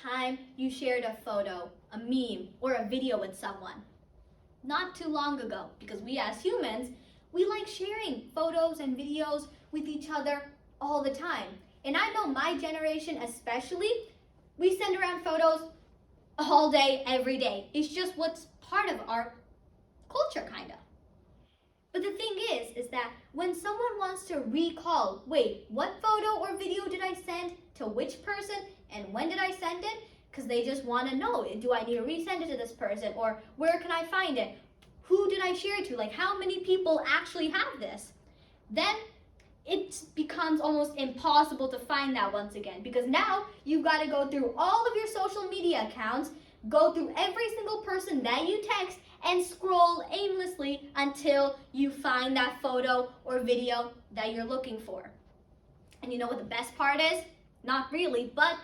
time you shared a photo, a meme, or a video with someone? Not too long ago, because we as humans, we like sharing photos and videos with each other all the time. And I know my generation especially, we send around photos all day, every day. It's just what's part of our culture, kind of. But the thing is that when someone wants to recall, wait, what photo or video did I send to which person and when did I send it? Because they just want to know, do I need to resend it to this person, or where can I find it? Who did I share it to? Like, how many people actually have this? Then it becomes almost impossible to find that once again, because now you've got to go through all of your social media accounts, go through every single person that you text, and scroll aimlessly until you find that photo or video that you're looking for. And you know what the best part is? Not really, but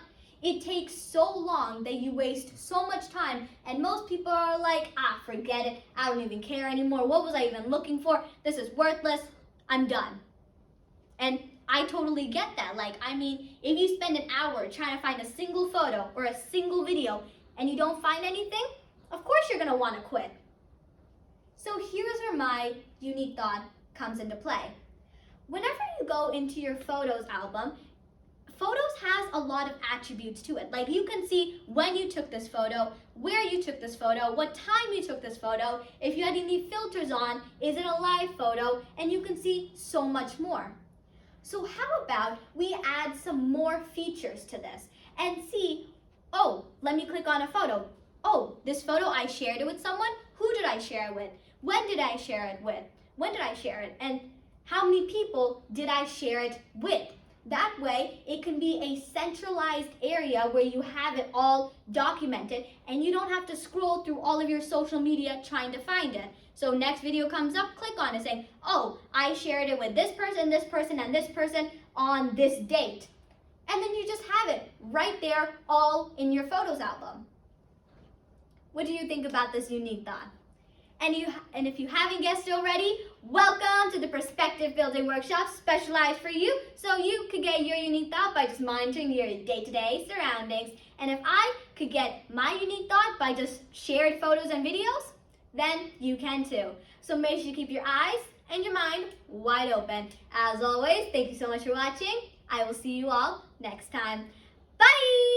it takes so long that you waste so much time, and most people are like, forget it, I don't even care anymore, what was I even looking for, this is worthless, I'm done. And I totally get that. If you spend an hour trying to find a single photo or a single video and you don't find anything, of course you're gonna wanna quit. So here's where my unique thought comes into play. Whenever you go into your photos album, photos has a lot of attributes to it. Like, you can see when you took this photo, where you took this photo, what time you took this photo, if you had any filters on, is it a live photo, and you can see so much more. So how about we add some more features to this and see, let me click on a photo. This photo, I shared it with someone. Who did I share it with? When did I share it with? When did I share it? And how many people did I share it with? That way, it can be a centralized area where you have it all documented and you don't have to scroll through all of your social media trying to find it. So next video comes up, click on it saying, I shared it with this person, and this person on this date. And then you just have it right there, all in your photos album. What do you think about this unique thought? And if you haven't guessed already, welcome to the Perspective Building Workshop specialized for you, so you could get your unique thought by just monitoring your day-to-day surroundings. And if I could get my unique thought by just shared photos and videos, then you can too. So make sure you keep your eyes and your mind wide open. As always, thank you so much for watching. I will see you all next time. Bye!